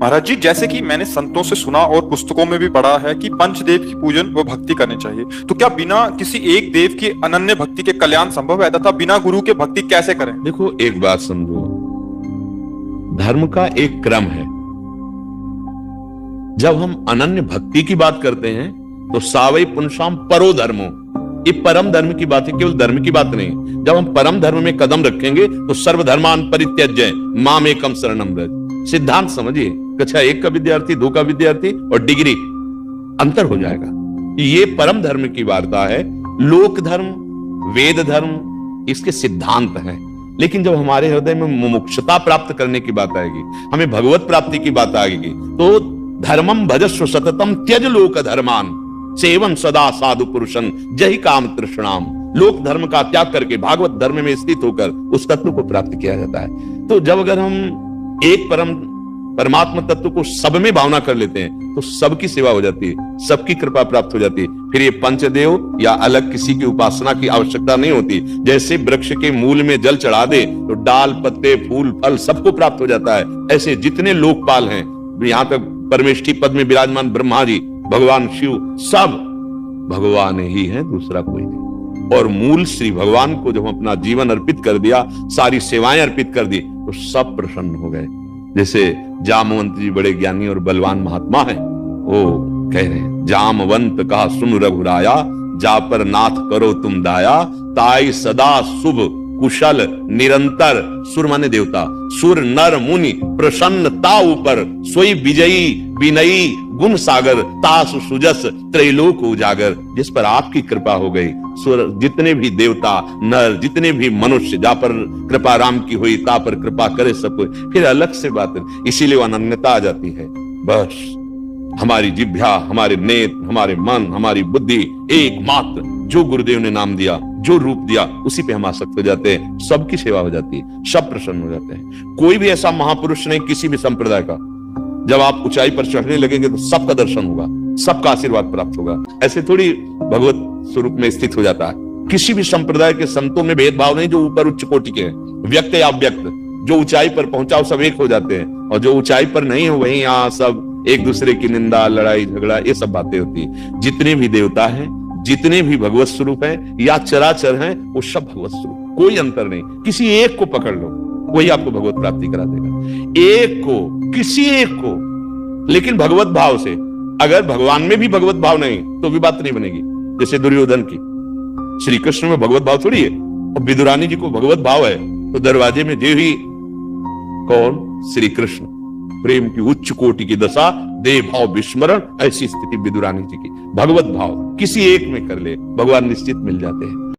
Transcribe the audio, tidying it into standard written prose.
महाराज जी, जैसे कि मैंने संतों से सुना और पुस्तकों में भी पढ़ा है कि पंचदेव की पूजन व भक्ति करनी चाहिए, तो क्या बिना किसी एक देव की अनन्य भक्ति के कल्याण संभव है तथा बिना गुरु के भक्ति कैसे करें? देखो, एक बात समझो, धर्म का एक क्रम है। जब हम अनन्य भक्ति की बात करते हैं तो सावई पुनशाम परो धर्मो, ये परम धर्म की बात है, केवल धर्म की बात नहीं। जब हम परम धर्म में कदम रखेंगे तो सर्वधर्मान परित्यज्य माम एकम शरणम व्रज। सिद्धांत समझिए, कक्षा 1 का विद्यार्थी, 2 का विद्यार्थी और डिग्री अंतर हो जाएगा। ये परम धर्म की वार्ता है। लोक धर्म, वेद धर्म इसके सिद्धांत हैं, लेकिन जब हमारे हृदय में मुमुक्षुता प्राप्त करने की बात आएगी, हमें भगवत प्राप्ति की बात आएगी, तो धर्मम भजस्व सततम त्यज लोक धर्मान सेवन सदा साधु पुरुषन जहि काम तृष्णाम। लोक धर्म का त्याग करके भागवत धर्म में स्थित होकर उस तत्व को प्राप्त किया जाता है। तो जब अगर हम एक परमात्मा तत्व को सब में भावना कर लेते हैं तो सबकी सेवा हो जाती है, सबकी कृपा प्राप्त हो जाती है। फिर ये पंचदेव या अलग किसी की उपासना की आवश्यकता नहीं होती। जैसे वृक्ष के मूल में जल चढ़ा दे तो डाल, पत्ते, फूल, फल सबको प्राप्त हो जाता है। ऐसे जितने लोकपाल हैं, यहाँ तक परमेष्ठी पद में विराजमान ब्रह्मा जी, भगवान शिव, सब भगवान ही है, दूसरा कोई नहीं। और मूल श्री भगवान को जब अपना जीवन अर्पित कर दिया, सारी सेवाएं अर्पित कर दी, तो सब प्रसन्न हो गए। जैसे जामवंत जी बड़े ज्ञानी और बलवान महात्मा हैं, वो कह रहे हैं, जामवंत कहा सुन रघुराया, जा पर नाथ करो तुम दाया, ताई सदा शुभ कुशल निरंतर। सुर माने देवता, सुर नर मुनि प्रसन्नता ऊपर, सोई विजयी विनयी गुण सागर, तास सुजस त्रैलोक उजागर। जिस पर आपकी कृपा हो गई, सुर जितने भी देवता नर, जितने भी मनुष्य, जा पर कृपा राम की हुई, ता पर कृपा करे सब कोई। फिर अलग से बात है, इसीलिए अनन्यता आ जाती है। बस हमारी जिह्वा, हमारे नेत्र, हमारे मन, हमारी बुद्धि एकमात्र जो गुरुदेव ने नाम दिया, जो रूप दिया, उसी पे हम आसक्त हो जाते हैं। सबकी सेवा हो जाती है, सब प्रसन्न हो जाते हैं। कोई भी ऐसा महापुरुष नहीं किसी भी संप्रदाय का, जब आप ऊंचाई पर चढ़ने लगेंगे तो सबका दर्शन होगा, सबका आशीर्वाद प्राप्त होगा। ऐसे थोड़ी भगवत स्वरूप में स्थित हो जाता है। किसी भी संप्रदाय के संतों में भेदभाव नहीं, जो ऊपर उच्च कोटि के हैं, व्यक्त या अव्यक्त, जो ऊंचाई पर पहुंचा सब एक हो जाते हैं, और जो ऊंचाई पर नहीं हो वहीं यहाँ सब एक दूसरे की निंदा, लड़ाई झगड़ा, ये सब बातें होती है। जितने भी देवता हैं, जितने भी भगवत स्वरूप हैं या चराचर हैं, वो सब भगवत स्वरूप, कोई अंतर नहीं। किसी एक को पकड़ लो, वही आपको भगवत प्राप्ति करा देगा। एक को, किसी एक को, लेकिन भगवत भाव से। अगर भगवान में भी भगवत भाव नहीं तो भी बात नहीं बनेगी। जैसे दुर्योधन की, श्री कृष्ण में भगवत भाव थोड़ी है, और विदुरानी जी को भगवत भाव है, तो दरवाजे में जो ही कौन, श्री कृष्ण, प्रेम की उच्च कोटि की दशा, देव भाव विस्मरण, ऐसी स्थिति विदुरानी जी की। भगवत भाव किसी एक में कर ले, भगवान निश्चित मिल जाते हैं।